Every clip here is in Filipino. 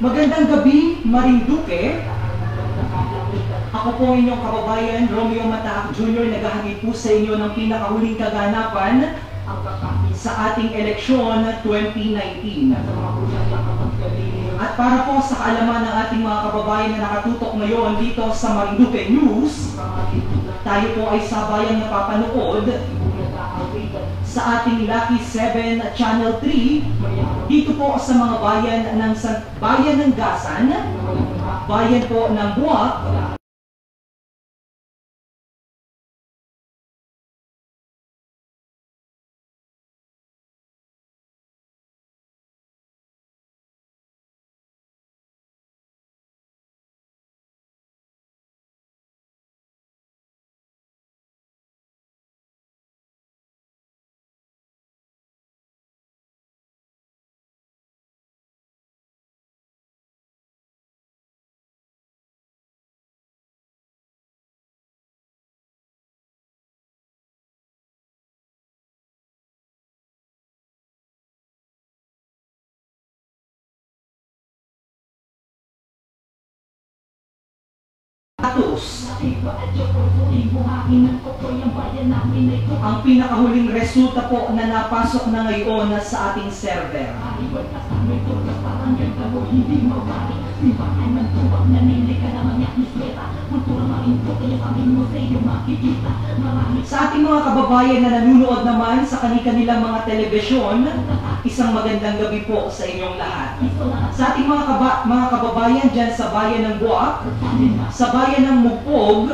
Magandang gabi, Marinduque. Ako po ang inyong kababayan, Romeo Mataak Jr. Naghahangad po sa inyo ng pinakahuling kaganapan sa ating eleksyon 2019. At para po sa kaalaman ng ating mga kababayan na nakatutok ngayon dito sa Marinduque News, tayo po ay sabayang napapanood sa ating Lucky 7 Channel 3 dito po sa mga bayan ng Gasan, bayan po ng Buwak, Atos. Ang pinakahuling resulta po na napasok na ngayon sa ating server. Sa ating mga kababayan na nanonood naman sa kanilang mga telebisyon, isang magandang gabi po sa inyong lahat. Sa ating mga kababayan dyan sa bayan ng Buwak, sa bayan ng Mugpog,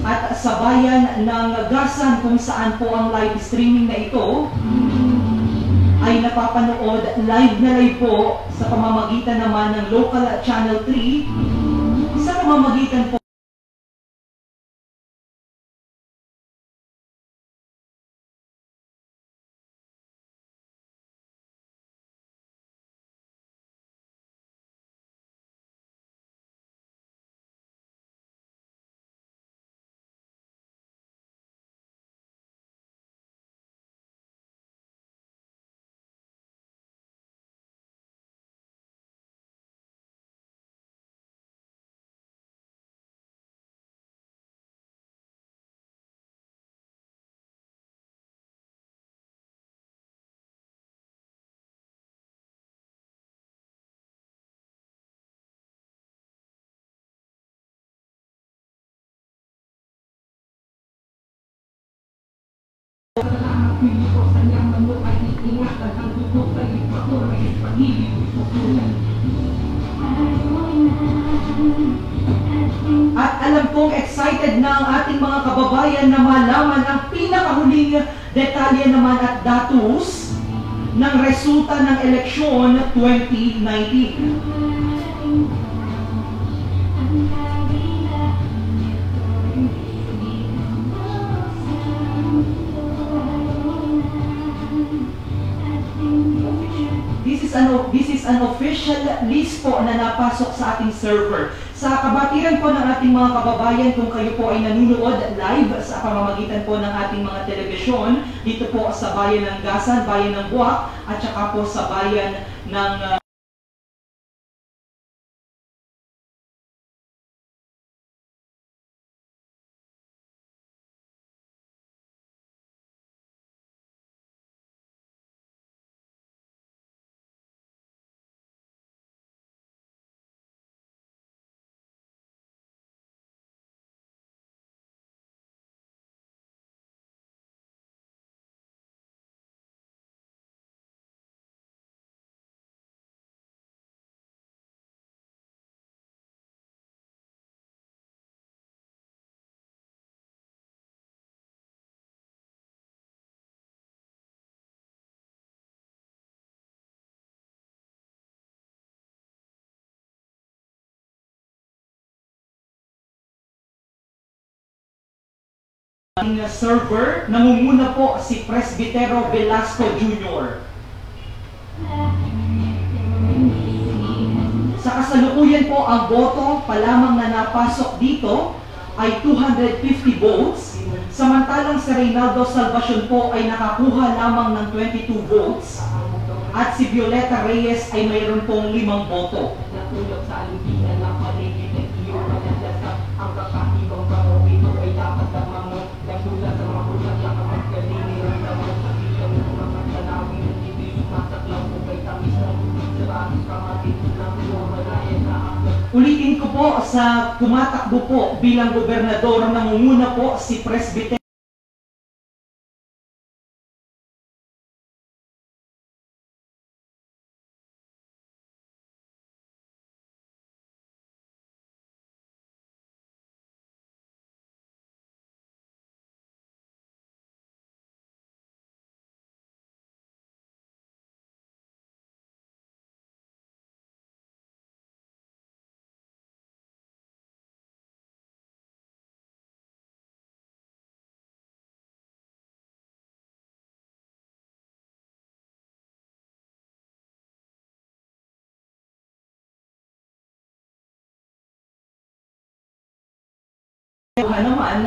at sa bayan ng Gasan kung saan po ang live streaming na ito ay napapanood live na live po sa pamamagitan naman ng Local Channel 3 sa pamamagitan po at alam kong excited na ang ating mga kababayan na malaman ang pinakahuling detalye naman at datos ng resulta ng eleksyon 2019. This is an official list po na napasok sa ating server. Sa kabatiran po ng ating mga kababayan, kung kayo po ay nanonood live sa pamamagitan po ng ating mga telebisyon, dito po sa bayan ng Gasan, bayan ng Buwak, at saka po sa bayan ng ating server, nangunguna po si Presbitero Velasco Jr. Sa kasalukuyan po, ang boto pa lamang na napasok dito ay 250 votes, samantalang si Reynaldo Salvacion po ay nakakuha lamang ng 22 votes at si Violeta Reyes ay mayroon pong 5 boto. Natulog sa alubinan ng paligid ng iyo malalasap ang kakaibang bango ito ay dapat namangon nagmula sa mga ulat lang ang magkaling niramdaman sa bigyan ng mga tanawin ng ibig masaklaw kung may tamis ng lubig sa bakit kamatin ng lumalaya na ako. Ulitin ko po, sa tumatakbo po bilang gobernador, nangunguna po si Presbitero naman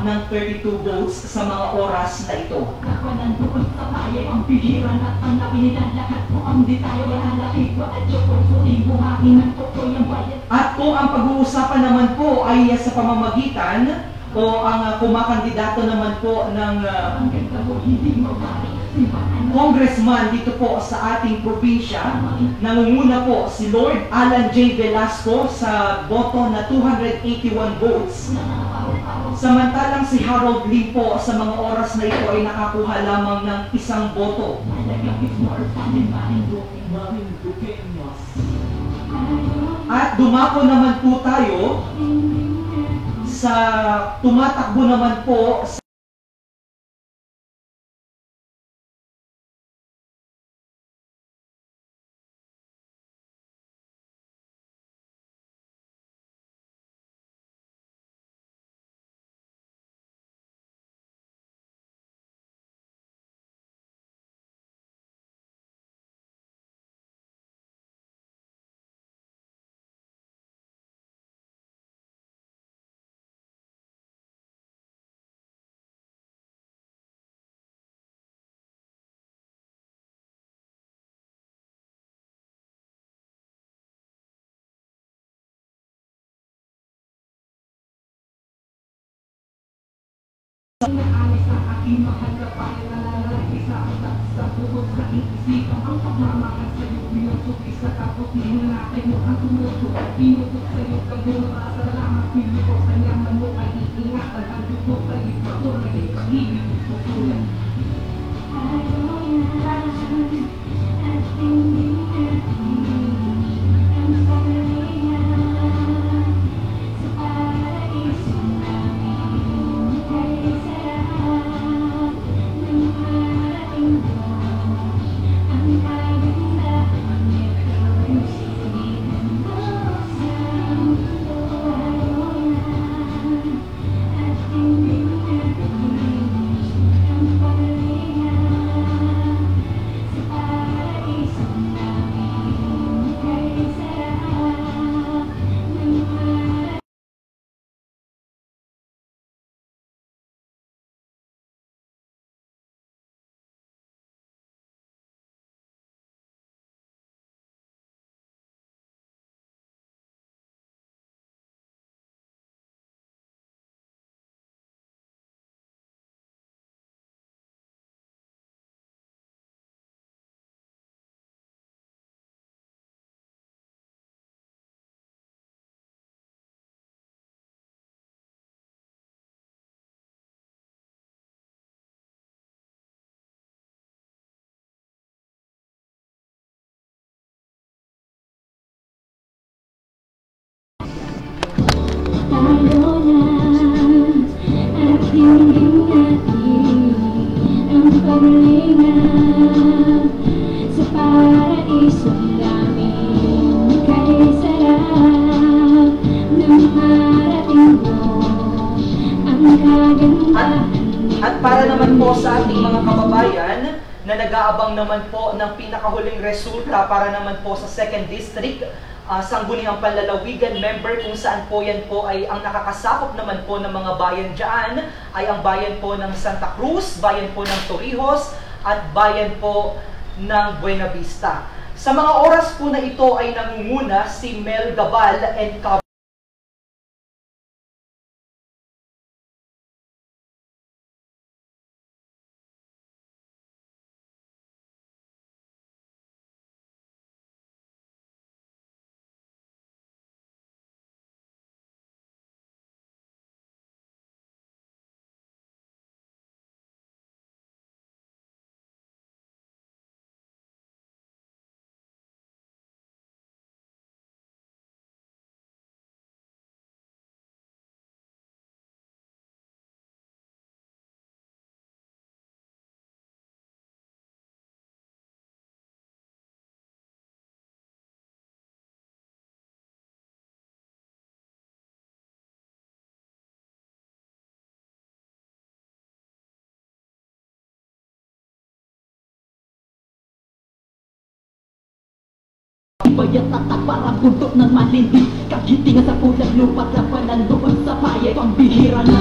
ng 32 votes sa mga oras na ito. Nakalandoon sa bayan ang pigiran at ang napinilalahat mo ang detalye ang lakit ko at yung buhain ng tukoy ang bayan. At kung ang pag-uusapan naman po ay sa pamamagitan o ang kumakandidato naman po ng congressman dito po sa ating probinsya, nangunguna po si Lord Alan J. Velasco sa boto na 281 votes. Samantalang si Harold Lee po sa mga oras na ito ay nakakuha lamang ng 1 boto. At dumako naman po tayo sa tumatakbo naman po sa Naalis ang aking mahal na payo na lalaki sa atas sa buhos na iisipan ang pagmamahal sa'yo pinutuki sa tapos ninanatay mo ang tumutok pinutok sa'yo kagura sa lamang pili ko sa yaman mo ay iingatan ang dugo sa iba ko na ipag-ibig mo tutulan. para naman po sa ating mga kababayan na nag-aabang naman po ng pinakahuling resulta para naman po sa 2nd District, Sangguniang Panlalawigan member, kung saan po yan po ay ang nakakasakop naman po ng mga bayan dyan ay ang bayan po ng Santa Cruz, bayan po ng Torrijos, at bayan po ng Buena Vista. Sa mga oras po na ito ay nangunguna si Mel Gabal and bayat tatak parang buntot ng malindi, kagitingan sa pulang lupa't labanan doon sa bayan. Pambihira na